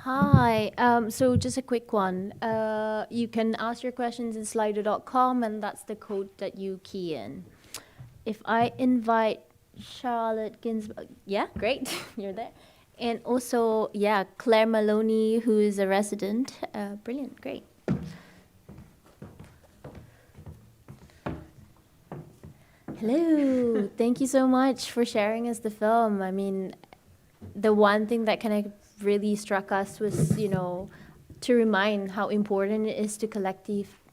Hi. So just a quick one. You can ask your questions in slido.com, and that's the code that you key in. If I invite Charlotte Ginsburg, yeah, great, you're there. And also, yeah, Claire Maloney, who is a resident. Brilliant, great. Hello. Thank you so much for sharing us the film. I mean, the one thing that kind of really struck us was, to remind how important it is to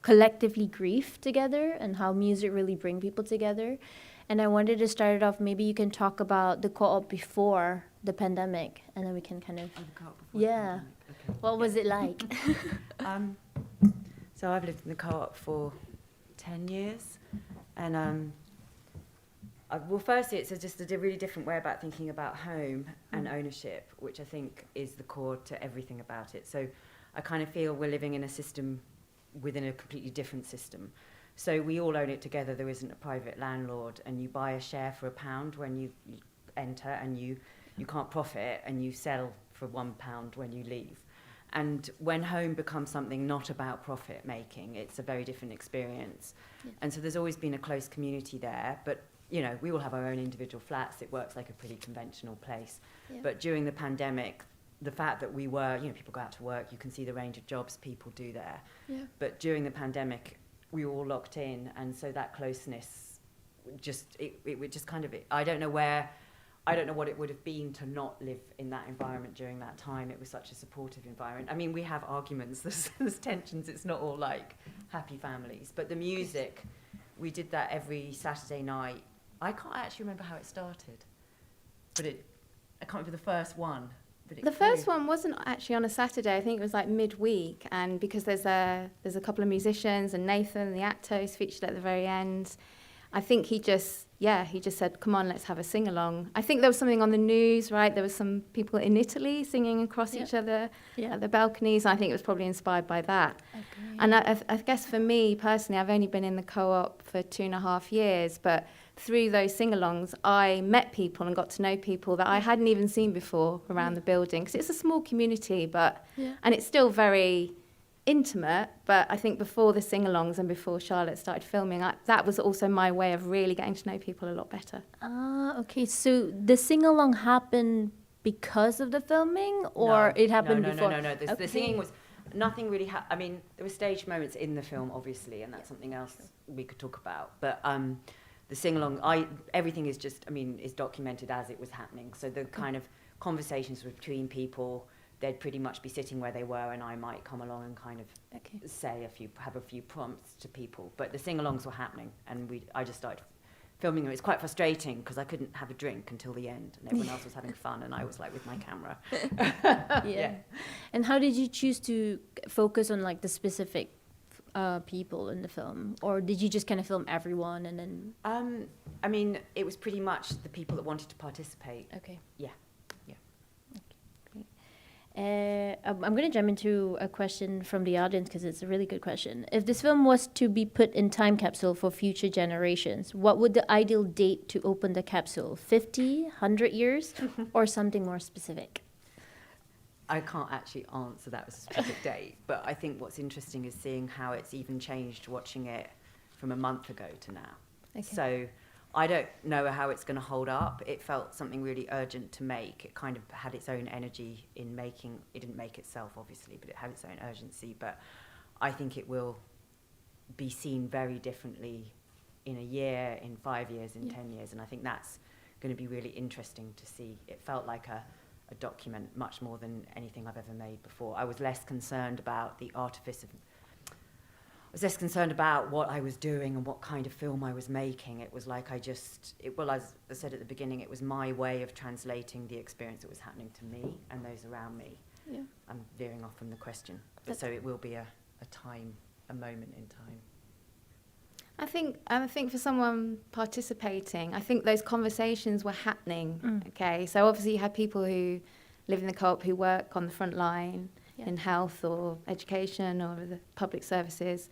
collectively grieve together and how music really bring people together. And I wanted to start it off, maybe you can talk about the co-op before the pandemic, and then we can kind of, Oh, the co-op before yeah. the pandemic. Okay. What was it like? So I've lived in the co-op for 10 years, and well, firstly, it's just a really different way about thinking about home and ownership, which I think is the core to everything about it. So I kind of feel we're living in a system within a completely different system. So we all own it together. There isn't a private landlord, and you buy a share for £1 when you enter, and you can't profit, and you sell for £1 when you leave. And when home becomes something not about profit making, it's a very different experience. Yeah. And so there's always been a close community there, but we all have our own individual flats. It works like a pretty conventional place. Yeah. But during the pandemic, the fact that we were, people go out to work, you can see the range of jobs people do there. Yeah. But during the pandemic, we were all locked in, and so that closeness it would just kind of, I don't know what it would have been to not live in that environment during that time. It was such a supportive environment. I mean, we have arguments, there's tensions, it's not all like happy families. But the music, we did that every Saturday night. I can't actually remember how it started, but I can't remember the first one. But The first one wasn't actually on a Saturday. I think it was like midweek, and because there's a couple of musicians, and Nathan, the actor, is featured at the very end. I think he just said, come on, let's have a sing-along. I think there was something on the news, right? There was some people in Italy singing across each other at the balconies. I think it was probably inspired by that. Okay. And I guess for me personally, I've only been in the co-op for 2.5 years, but through those sing-alongs, I met people and got to know people that I hadn't even seen before around the building. Because it's a small community, and it's still very intimate, but I think before the sing-alongs and before Charlotte started filming, that was also my way of really getting to know people a lot better. Okay. So the sing-along happened because of the filming, or it happened before? No. The singing was nothing really. I mean, there were stage moments in the film, obviously, and that's something else we could talk about. But the sing-along, everything is just, is documented as it was happening. So the kind of conversations between people, they'd pretty much be sitting where they were, and I might come along and kind of have a few prompts to people. But the sing-alongs were happening, and I just started filming them. It's quite frustrating because I couldn't have a drink until the end, and everyone else was having fun, and I was like with my camera. Yeah. And how did you choose to focus on like the specific people in the film, or did you just kind of film everyone and then? It was pretty much the people that wanted to participate. Okay. Yeah. I'm going to jump into a question from the audience because it's a really good question. If this film was to be put in time capsule for future generations, what would the ideal date to open the capsule? 50, 100 years, or something more specific? I can't actually answer that with a specific date, but I think what's interesting is seeing how it's even changed watching it from a month ago to now. Okay. So I don't know how it's going to hold up. It felt something really urgent to make. It kind of had its own energy in making. It didn't make itself, obviously, but it had its own urgency. But I think it will be seen very differently in a year, in 5 years, in 10 years. And I think that's going to be really interesting to see. It felt like a document much more than anything I've ever made before. I was less concerned about the artifice of... I was less concerned about what I was doing and what kind of film I was making. It was like as I said at the beginning, it was my way of translating the experience that was happening to me and those around me. Yeah. I'm veering off from the question. But so it will be a moment in time. I think for someone participating, I think those conversations were happening. Okay, so obviously you had people who live in the co-op who work on the front line in health or education or the public services.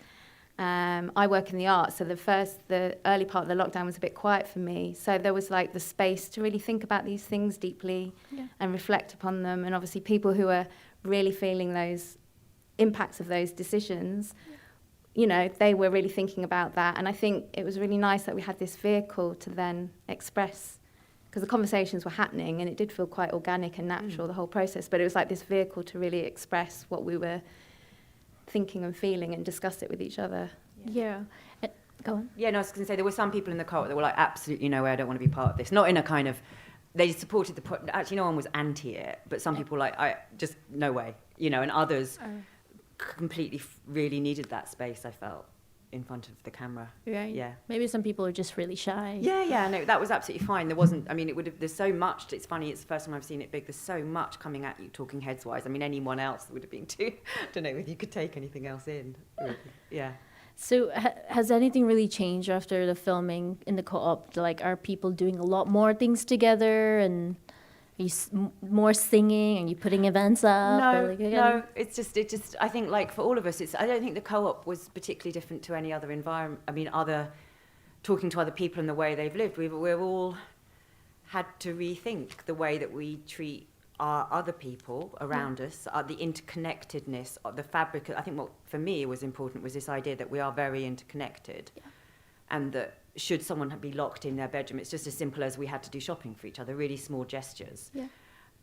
I work in the arts, so the early part of the lockdown was a bit quiet for me. So there was like the space to really think about these things deeply and reflect upon them. And obviously people who are really feeling those impacts of those decisions, you know, they were really thinking about that. And I think it was really nice that we had this vehicle to then express, because the conversations were happening and it did feel quite organic and natural, the whole process. But it was like this vehicle to really express what we were thinking and feeling and discuss it with each other. Yeah. Go on. Yeah, no, I was going to say there were some people in the co-op that were like, absolutely no way, I don't want to be part of this. Not in a kind of, they supported actually no one was anti it, but some people were like, I just, no way, you know, and others completely really needed that space, I felt, in front of the camera. Right. Yeah. Maybe some people are just really shy. Yeah, no, that was absolutely fine. There wasn't, I mean, it would have, there's so much, it's funny, it's the first time I've seen it big, there's so much coming at you, talking heads wise. I mean, anyone else would have been too, I don't know if you could take anything else in. Really. Yeah. So has anything really changed after the filming in the co-op? Like, are people doing a lot more things together, and are you more singing? Are you putting events up? No, it's just, I think, like, for all of us, I don't think the co-op was particularly different to any other environment. I mean, talking to other people and the way they've lived, we've all had to rethink the way that we treat our other people around us, the interconnectedness, the fabric. I think what for me was important was this idea that we are very interconnected, and that should someone be locked in their bedroom, it's just as simple as we had to do shopping for each other, really small gestures. Yeah.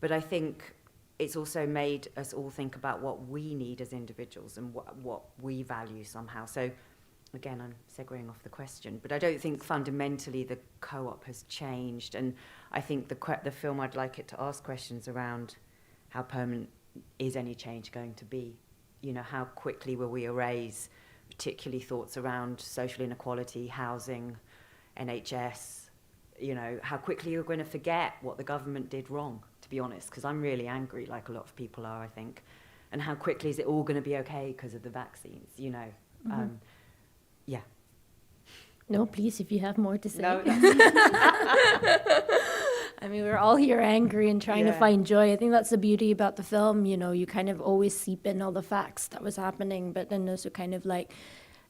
But I think it's also made us all think about what we need as individuals and what we value somehow. So again, I'm segueing off the question, but I don't think fundamentally the co-op has changed. And I think the film, I'd like it to ask questions around how permanent is any change going to be? You know, how quickly will we erase particularly thoughts around social inequality, housing, NHS? You know, how quickly you're going to forget what the government did wrong, to be honest, because I'm really angry, like a lot of people are, I think. And how quickly is it all going to be okay because of the vaccines, you know? Mm-hmm. Yeah. No, please, if you have more to say. No, I mean, we're all here angry and trying to find joy. I think that's the beauty about the film, you know, you kind of always seep in all the facts that was happening, but then also kind of like,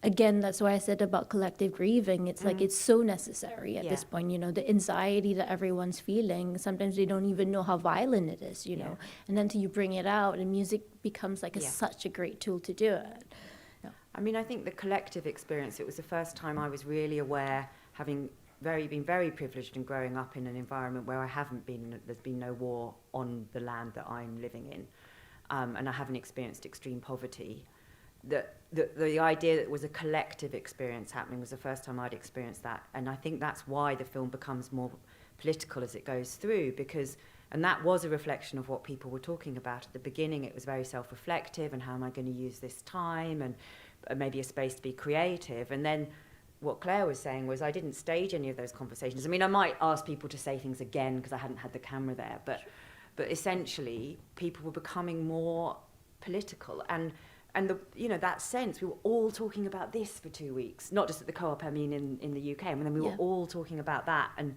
again, that's why I said about collective grieving. It's like, it's so necessary at this point, you know, the anxiety that everyone's feeling. Sometimes they don't even know how violent it is, you know, and then till you bring it out, and music becomes like such a great tool to do it. I mean, I think the collective experience, it was the first time I was really aware, having been very privileged and growing up in an environment where I haven't been, there's been no war on the land that I'm living in, and I haven't experienced extreme poverty. The idea that it was a collective experience happening was the first time I'd experienced that. And I think that's why the film becomes more political as it goes through, and that was a reflection of what people were talking about. At the beginning, it was very self-reflective, and how am I going to use this time, and maybe a space to be creative. And then what Claire was saying was, I didn't stage any of those conversations. I mean, I might ask people to say things again because I hadn't had the camera there, but essentially people were becoming more political, and the, you know, that sense, we were all talking about this for 2 weeks, not just at the co-op, I mean in the UK, and then we were all talking about that, and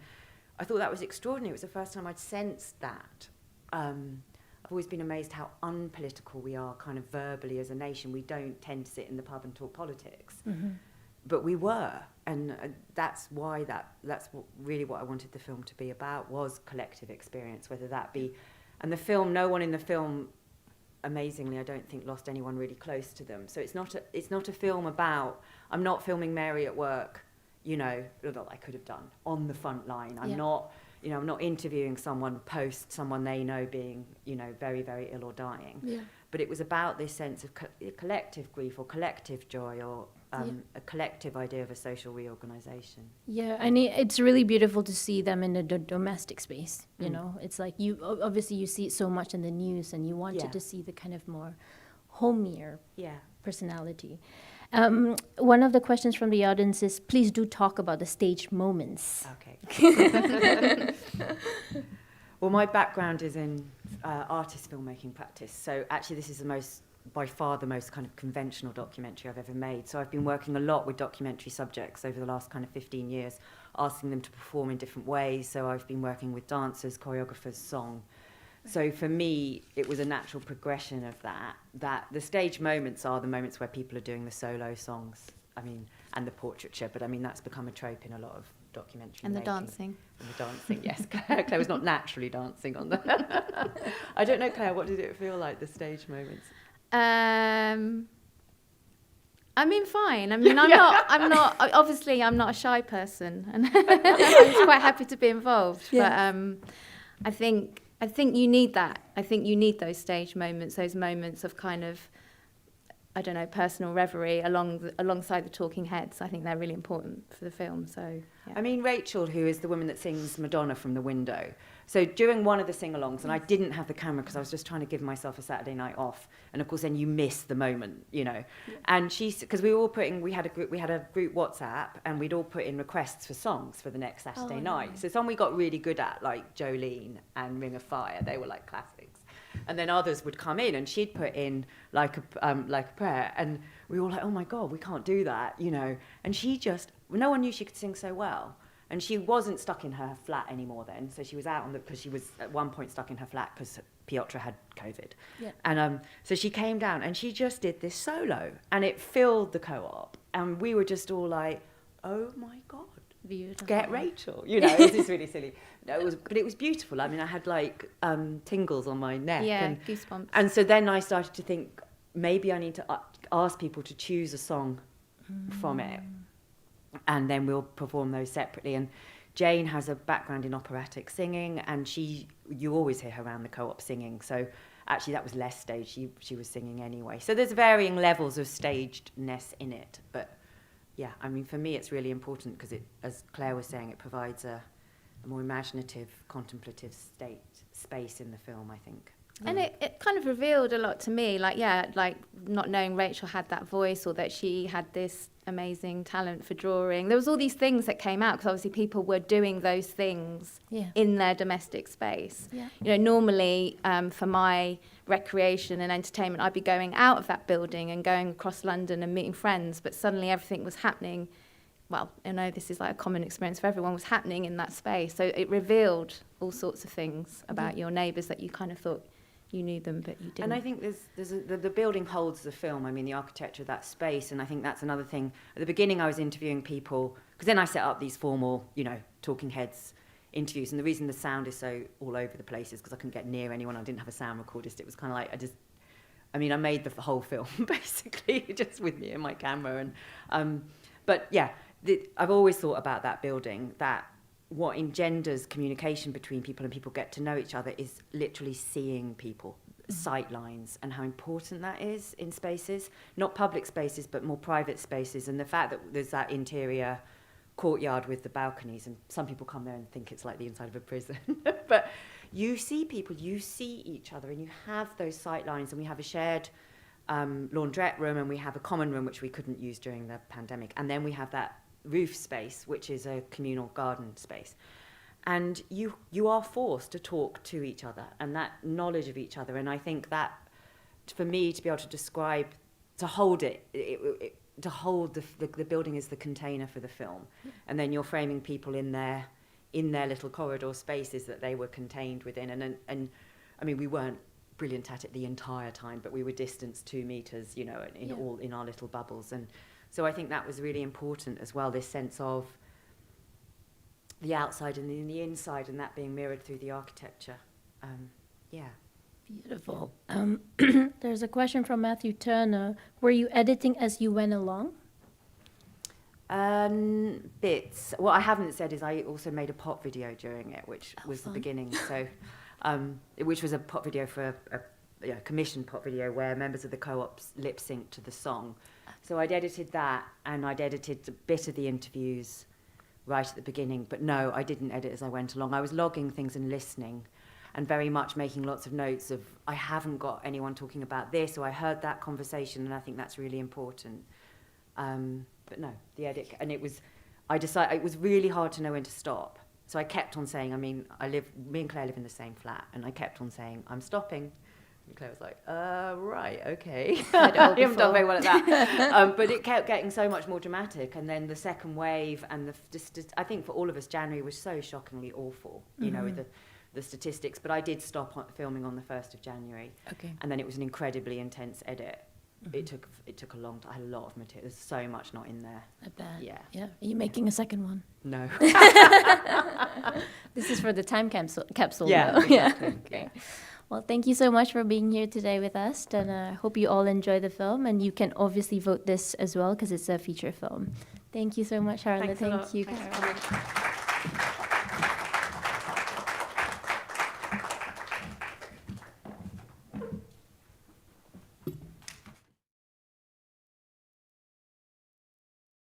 I thought that was extraordinary. It was the first time I'd sensed that. I've always been amazed how unpolitical we are, kind of verbally as a nation. We don't tend to sit in the pub and talk politics, but we were, and that's why that's really what I wanted the film to be about, was collective experience, whether that be, and the film, no one in the film, amazingly, I don't think lost anyone really close to them. So it's not a film about, I'm not filming Mary at work, you know, that I could have done on the front line. I'm not. You know, I'm not interviewing someone they know being, you know, very, very ill or dying. Yeah. But it was about this sense of collective grief or collective joy, or a collective idea of a social reorganisation. Yeah, and it's really beautiful to see them in the domestic space, you know. It's like, obviously you see it so much in the news, and you wanted to see the kind of more homier personality. One of the questions from the audience is, please do talk about the stage moments. Okay. Well, my background is in artist filmmaking practice. So actually this is by far the most kind of conventional documentary I've ever made. So I've been working a lot with documentary subjects over the last kind of 15 years, asking them to perform in different ways. So I've been working with dancers, choreographers, song. So for me, it was a natural progression of that the stage moments are the moments where people are doing the solo songs, I mean, and the portraiture, but I mean, that's become a trope in a lot of documentary And the making. dancing. And the dancing, yes. Claire was not naturally dancing on the... I don't know, Claire, what did it feel like, the stage moments? I mean, fine. I mean, obviously I'm not a shy person, and I'm just quite happy to be involved. Yeah. But I think you need that. I think you need those stage moments, those moments of kind of, I don't know, personal reverie alongside the talking heads. I think they're really important for the film. So, yeah. I mean, Rachel, who is the woman that sings Madonna from the window. So during one of the sing-alongs, and I didn't have the camera because I was just trying to give myself a Saturday night off. And of course, then you miss the moment, you know. Yeah. And because we had a group WhatsApp, and we'd all put in requests for songs for the next Saturday night. Nice. So some we got really good at, like Jolene and Ring of Fire. They were like classics. And then others would come in, and she'd put in like a prayer, and we were all like, oh my God, we can't do that, you know. And no one knew she could sing so well. And she wasn't stuck in her flat anymore then, so she was out because she was at one point stuck in her flat because Piotr had COVID. Yeah. And so she came down and she just did this solo, and it filled the co-op, and we were just all like, oh my God. Beautiful. Get Rachel, you know. This is really silly. No, but it was beautiful. I mean, I had like tingles on my neck. Yeah, and goosebumps. And so then I started to think maybe I need to ask people to choose a song from it, and then we'll perform those separately. And Jane has a background in operatic singing, and you always hear her around the co-op singing. So actually, that was less staged. She was singing anyway. So there's varying levels of stagedness in it, but. Yeah, I mean, for me, it's really important because as Claire was saying, it provides a more imaginative, contemplative space in the film, I think. And it kind of revealed a lot to me, like not knowing Rachel had that voice or that she had this amazing talent for drawing. There was all these things that came out because obviously people were doing those things in their domestic space. Yeah. You know, normally for my recreation and entertainment, I'd be going out of that building and going across London and meeting friends, but suddenly everything was happening. Well, I know this is like a common experience for everyone, was happening in that space. So it revealed all sorts of things about your neighbours that you kind of thought you knew them, but you didn't. And I think the building holds the film. I mean, the architecture of that space, and I think that's another thing. At the beginning, I was interviewing people, because then I set up these formal, you know, talking heads interviews, and the reason the sound is so all over the place is because I couldn't get near anyone. I didn't have a sound recordist. It was kind of like I made the whole film, basically, just with me and my camera. And but yeah, I've always thought about that building, that what engenders communication between people and people get to know each other is literally seeing people, sight lines, and how important that is in spaces, not public spaces, but more private spaces. And the fact that there's that interior courtyard with the balconies, and some people come there and think it's like the inside of a prison, but you see people, you see each other, and you have those sight lines. And we have a shared laundrette room, and we have a common room, which we couldn't use during the pandemic. And then we have that roof space, which is a communal garden space, and you are forced to talk to each other, and that knowledge of each other. And I think that, for me, to be able to describe, to hold to hold the building as the container for the film, and then you're framing people in their little corridor spaces that they were contained within. And I mean, we weren't brilliant at it the entire time, but we were distanced 2 meters, you know, all in our little bubbles. And so I think that was really important as well, this sense of the outside and the inside, and that being mirrored through the architecture. Beautiful. There's a question from Matthew Turner. Were you editing as you went along? Bits. What I haven't said is I also made a pop video during it, which was fun. The beginning. So, which was a pop video for a commissioned pop video where members of the co-ops lip synced to the song. So I'd edited that, and I'd edited a bit of the interviews right at the beginning. But no, I didn't edit as I went along. I was logging things and listening, and very much making lots of notes of, I haven't got anyone talking about this, or I heard that conversation, and I think that's really important. But no, the edit, and I decided, it was really hard to know when to stop. So I kept on saying, me and Claire live in the same flat, and I kept on saying, I'm stopping. And Claire was like, right, okay. I haven't done very well at that. But it kept getting so much more dramatic. And then the second wave, and I think for all of us, January was so shockingly awful, you know, with the statistics. But I did stop filming on the 1st of January. Okay. And then it was an incredibly intense edit. it took a long time. I had a lot of material. There's so much not in there. I bet. Yeah. Yeah. Are you making a second one? No. This is for the time capsule. Yeah, though. exactly. Yeah. Okay. Well, thank you so much for being here today with us, and I hope you all enjoy the film. And you can obviously vote this as well because it's a feature film. Thank you so much, Harla. Thanks a lot. Thank you. Thanks for coming.